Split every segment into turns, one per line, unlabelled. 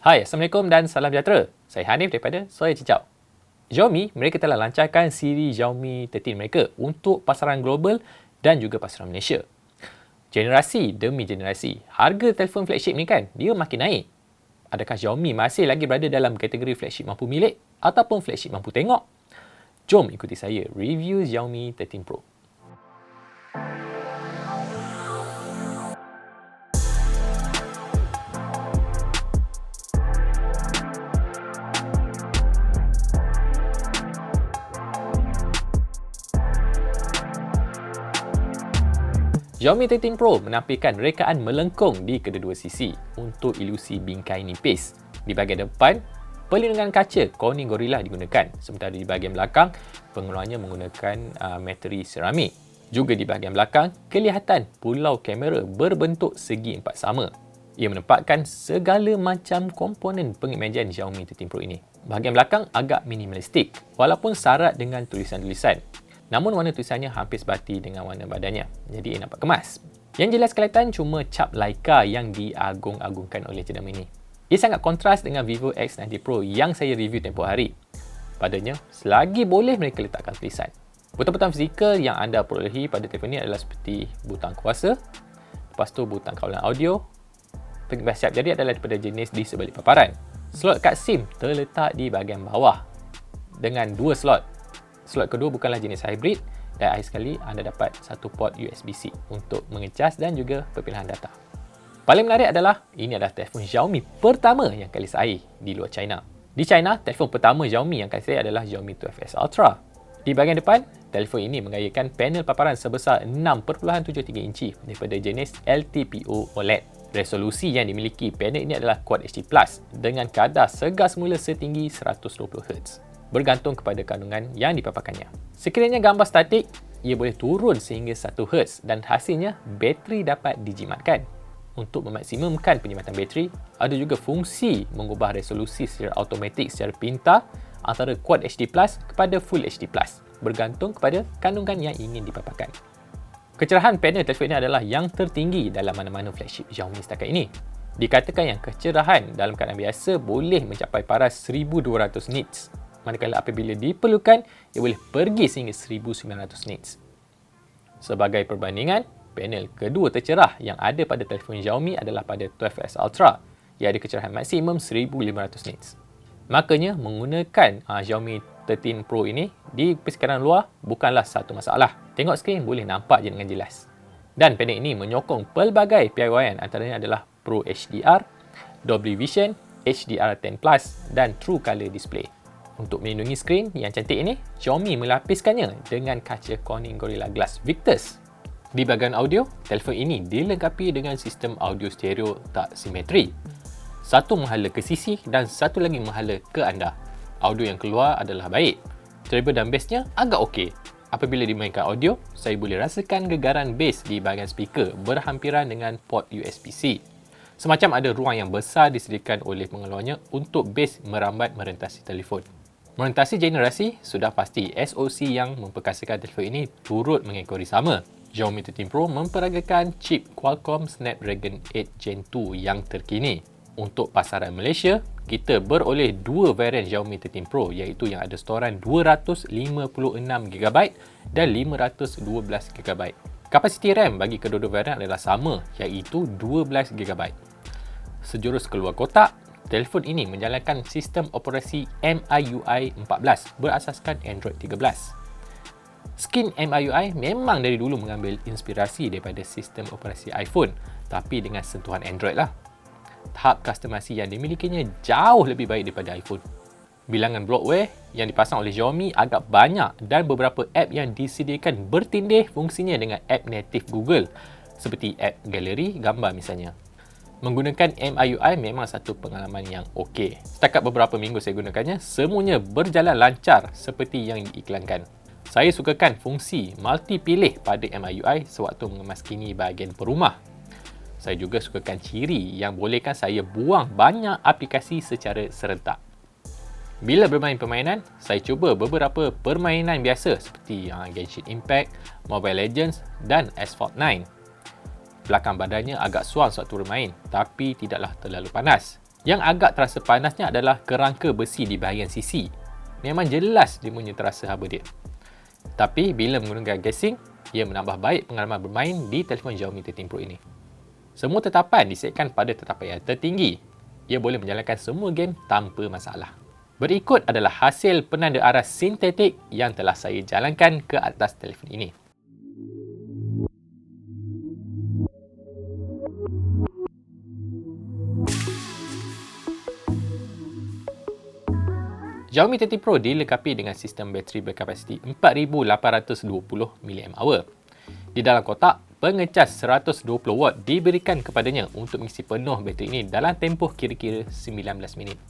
Hai, Assalamualaikum dan salam sejahtera. Saya Hanif daripada Soya Cicau. Xiaomi, mereka telah lancarkan siri Xiaomi 13 mereka untuk pasaran global dan juga pasaran Malaysia. Generasi demi generasi, harga telefon flagship ni kan, dia makin naik. Adakah Xiaomi masih lagi berada dalam kategori flagship mampu milik ataupun flagship mampu tengok? Jom ikuti saya review Xiaomi 13 Pro. Xiaomi 13 Pro menampilkan rekaan melengkung di kedua-dua sisi untuk ilusi bingkai nipis. Di bahagian depan, perlindungan kaca Corning Gorilla digunakan, sementara di bahagian belakang, pengeluarannya menggunakan materi seramik. Juga di bahagian belakang, kelihatan pulau kamera berbentuk segi empat sama. Ia menempatkan segala macam komponen pengimejan Xiaomi 13 Pro ini. Bahagian belakang agak minimalistik, walaupun syarat dengan tulisan-tulisan. Namun warna tulisannya hampir sebati dengan warna badannya, jadi ia nampak kemas. Yang jelas kelihatan cuma cap Leica yang diagung-agungkan oleh jenama ini. Ia sangat kontras dengan Vivo X90 Pro yang saya review tempoh hari. Padanya, selagi boleh mereka letakkan tulisan. Butang-butang fizikal yang anda perolehi pada telefon ini adalah seperti butang kuasa, lepas tu butang kawalan audio, pengimbas siap jari adalah daripada jenis di sebalik paparan. Slot kad SIM terletak di bahagian bawah dengan dua slot. Slot kedua bukanlah jenis hybrid dan akhir sekali anda dapat satu port USB-C untuk mengecas dan juga perpindahan data. Paling menarik adalah ini adalah telefon Xiaomi pertama yang kali saya di luar China. Di China, telefon pertama Xiaomi yang kali saya adalah Xiaomi 12S Ultra. Di bahagian depan, telefon ini menggayakan panel paparan sebesar 6.73 inci daripada jenis LTPO OLED. Resolusi yang dimiliki panel ini adalah Quad HD Plus dengan kadar segar semula setinggi 120Hz. Bergantung kepada kandungan yang dipaparkannya. Sekiranya gambar statik, ia boleh turun sehingga 1Hz dan hasilnya bateri dapat dijimatkan. Untuk memaksimumkan penyimatan bateri, ada juga fungsi mengubah resolusi secara automatik secara pintar antara Quad HD Plus kepada Full HD Plus, bergantung kepada kandungan yang ingin dipaparkan. Kecerahan panel telefon ini adalah yang tertinggi dalam mana-mana flagship Xiaomi setakat ini. Dikatakan yang kecerahan dalam keadaan biasa boleh mencapai paras 1200 nits. Manakala apabila diperlukan, ia boleh pergi sehingga 1900 nits. Sebagai perbandingan, panel kedua tercerah yang ada pada telefon Xiaomi adalah pada 12S Ultra, yang ada kecerahan maksimum 1500 nits. Makanya, menggunakan Xiaomi 13 Pro ini di persekitaran luar bukanlah satu masalah. Tengok skrin boleh nampak je dengan jelas. Dan panel ini menyokong pelbagai piawaian, antaranya adalah Pro HDR, Dolby Vision, HDR10+, dan True Color Display. Untuk melindungi skrin yang cantik ini, Xiaomi melapiskannya dengan kaca Corning Gorilla Glass Victus. Di bahagian audio, telefon ini dilengkapi dengan sistem audio stereo tak simetri. Satu menghala ke sisi dan satu lagi menghala ke anda. Audio yang keluar adalah baik. Treble dan bassnya agak okey. Apabila dimainkan audio, saya boleh rasakan gegaran bass di bahagian speaker berhampiran dengan port USB-C. Semacam ada ruang yang besar disediakan oleh pengeluarnya untuk bass merambat merentasi telefon. Merentasi generasi, sudah pasti SoC yang memperkasakan telefon ini turut mengekori sama. Xiaomi 13 Pro memperagakan chip Qualcomm Snapdragon 8 Gen 2 yang terkini. Untuk pasaran Malaysia, kita beroleh dua varian Xiaomi 13 Pro iaitu yang ada storan 256GB dan 512GB. Kapasiti RAM bagi kedua-dua varian adalah sama iaitu 12GB. Sejurus keluar kotak, telefon ini menjalankan sistem operasi MIUI 14 berasaskan Android 13. Skin MIUI memang dari dulu mengambil inspirasi daripada sistem operasi iPhone, tapi dengan sentuhan Android lah. Tahap customasi yang dimilikinya jauh lebih baik daripada iPhone. Bilangan bloatware yang dipasang oleh Xiaomi agak banyak dan beberapa app yang disediakan bertindih fungsinya dengan app native Google, seperti app galeri gambar misalnya. Menggunakan MIUI memang satu pengalaman yang okey. Setakat beberapa minggu saya gunakannya, semuanya berjalan lancar seperti yang diiklankan. Saya sukakan fungsi multi pilih pada MIUI sewaktu mengemaskini bahagian perumah. Saya juga sukakan ciri yang bolehkan saya buang banyak aplikasi secara serentak. Bila bermain permainan, saya cuba beberapa permainan biasa seperti Genshin Impact, Mobile Legends dan Asphalt 9. Belakang badannya agak suam sewaktu bermain, tapi tidaklah terlalu panas. Yang agak terasa panasnya adalah kerangka besi di bahagian sisi. Memang jelas dia punya terasa haba dia. Tapi bila menggunakan casing, ia menambah baik pengalaman bermain di telefon Xiaomi 13 Pro ini. Semua tetapan disetkan pada tetapan yang tertinggi. Ia boleh menjalankan semua game tanpa masalah. Berikut adalah hasil penanda arah sintetik yang telah saya jalankan ke atas telefon ini. Xiaomi 13 Pro dilengkapi dengan sistem bateri berkapasiti 4820 mAh. Di dalam kotak, pengecas 120 watt diberikan kepadanya untuk mengisi penuh bateri ini dalam tempoh kira-kira 19 minit.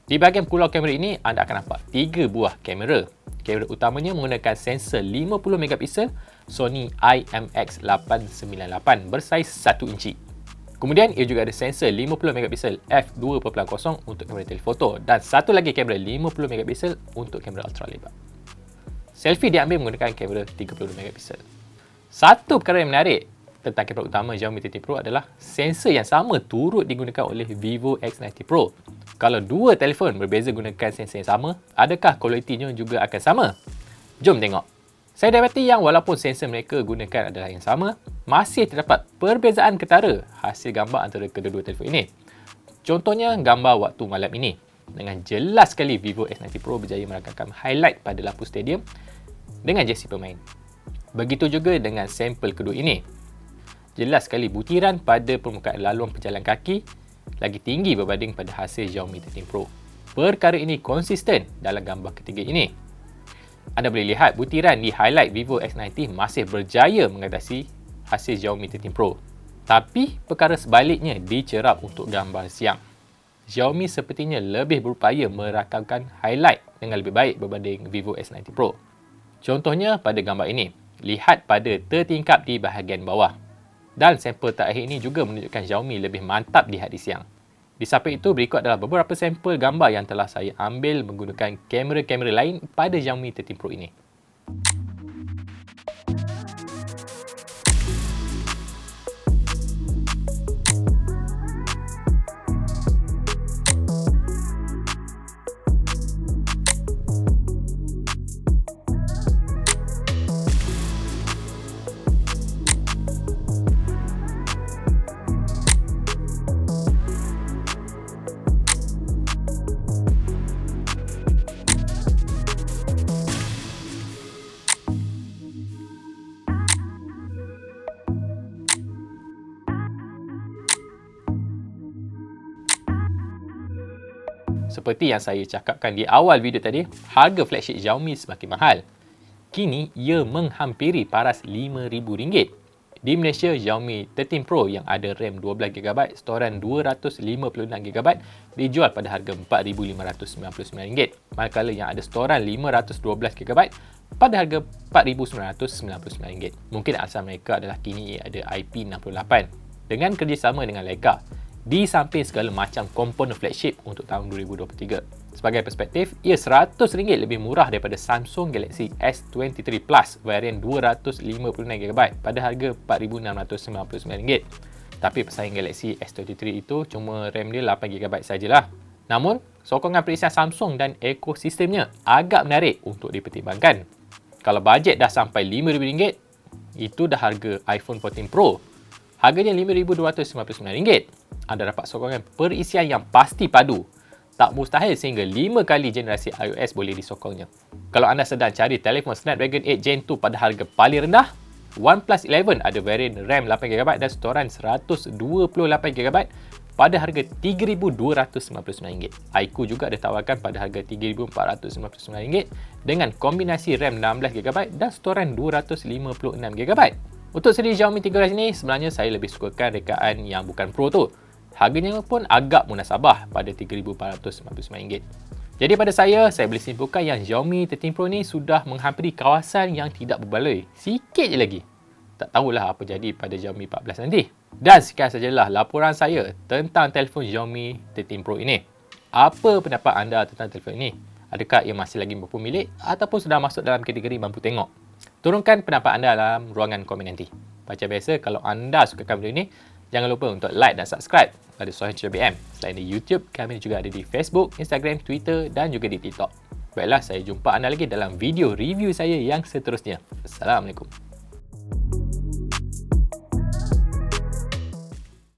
Di bahagian pulau kamera ini, anda akan nampak 3 buah kamera. Kamera utamanya menggunakan sensor 50 megapiksel Sony IMX898 bersaiz 1 inci. Kemudian ia juga ada sensor 50 megapiksel f2.0 untuk kamera telefoto dan satu lagi kamera 50 megapiksel untuk kamera ultra lebar. Selfie diambil menggunakan kamera 32 megapiksel. Satu perkara yang menarik tentang kamera utama Xiaomi 13 Pro adalah sensor yang sama turut digunakan oleh Vivo X90 Pro. Kalau dua telefon berbeza gunakan sensor yang sama, adakah kualitinya juga akan sama? Jom tengok. Saya dapati yang walaupun sensor mereka gunakan adalah yang sama, masih terdapat perbezaan ketara hasil gambar antara kedua-dua telefon ini. Contohnya gambar waktu malam ini. Dengan jelas sekali Vivo X90 Pro berjaya merakamkan highlight pada lampu stadium dengan jersey pemain. Begitu juga dengan sampel kedua ini. Jelas sekali butiran pada permukaan laluan pejalan kaki lagi tinggi berbanding pada hasil Xiaomi 13 Pro. Perkara ini konsisten dalam gambar ketiga ini. Anda boleh lihat butiran di highlight Vivo X90 masih berjaya mengatasi hasil Xiaomi 13 Pro. Tapi perkara sebaliknya dicerap untuk gambar siang. Xiaomi sepertinya lebih berupaya merakamkan highlight dengan lebih baik berbanding Vivo X90 Pro. Contohnya pada gambar ini, lihat pada tertingkap di bahagian bawah. Dan sampel terakhir ini juga menunjukkan Xiaomi lebih mantap di hari siang. Di samping itu, berikut adalah beberapa sampel gambar yang telah saya ambil menggunakan kamera-kamera lain pada Xiaomi 13 Pro ini. Seperti yang saya cakapkan di awal video tadi, harga flagship Xiaomi semakin mahal. Kini, ia menghampiri paras RM5,000. Di Malaysia, Xiaomi 13 Pro yang ada RAM 12GB, storan 256GB dijual pada harga RM4,599. Manakala yang ada storan 512GB pada harga RM4,999. Mungkin asal mereka adalah kini ia ada IP68 dengan kerjasama dengan Leica. Di samping segala macam komponen flagship untuk tahun 2023. Sebagai perspektif, ia RM100 lebih murah daripada Samsung Galaxy S23 Plus varian 256GB pada harga RM4,699. Tapi pesaing Galaxy S23 itu cuma RAM dia 8GB sajalah. Namun, sokongan perisian Samsung dan ekosistemnya agak menarik untuk dipertimbangkan. Kalau bajet dah sampai RM5,000, itu dah harga iPhone 14 Pro. Harganya RM5,259. Anda dapat sokongan perisian yang pasti padu. Tak mustahil sehingga 5 kali generasi iOS boleh disokongnya. Kalau anda sedang cari telefon Snapdragon 8 Gen 2 pada harga paling rendah, OnePlus 11 ada varian RAM 8GB dan storan 128GB pada harga RM3,299. iQOO juga ditawarkan pada harga RM3,499 dengan kombinasi RAM 16GB dan storan 256GB. Untuk seri Xiaomi 13 ini, sebenarnya saya lebih sukakan rekaan yang bukan Pro tu. Harganya pun agak munasabah pada RM3,499. Jadi pada saya boleh simpulkan yang Xiaomi 13 Pro ni sudah menghampiri kawasan yang tidak berbaloi. Sikit je lagi. Tak tahulah apa jadi pada Xiaomi 14 nanti. Dan sekian sajalah laporan saya tentang telefon Xiaomi 13 Pro ini. Apa pendapat anda tentang telefon ini? Adakah ia masih lagi mampu milik ataupun sudah masuk dalam kategori mampu tengok? Turunkan pendapat anda dalam ruangan komen nanti. Macam biasa, kalau anda sukakan video ini, Jangan lupa untuk like dan subscribe pada Suhail BM. Selain di YouTube, kami juga ada di Facebook, Instagram, Twitter dan juga di TikTok. Baiklah, saya jumpa anda lagi dalam video review saya yang seterusnya. Assalamualaikum.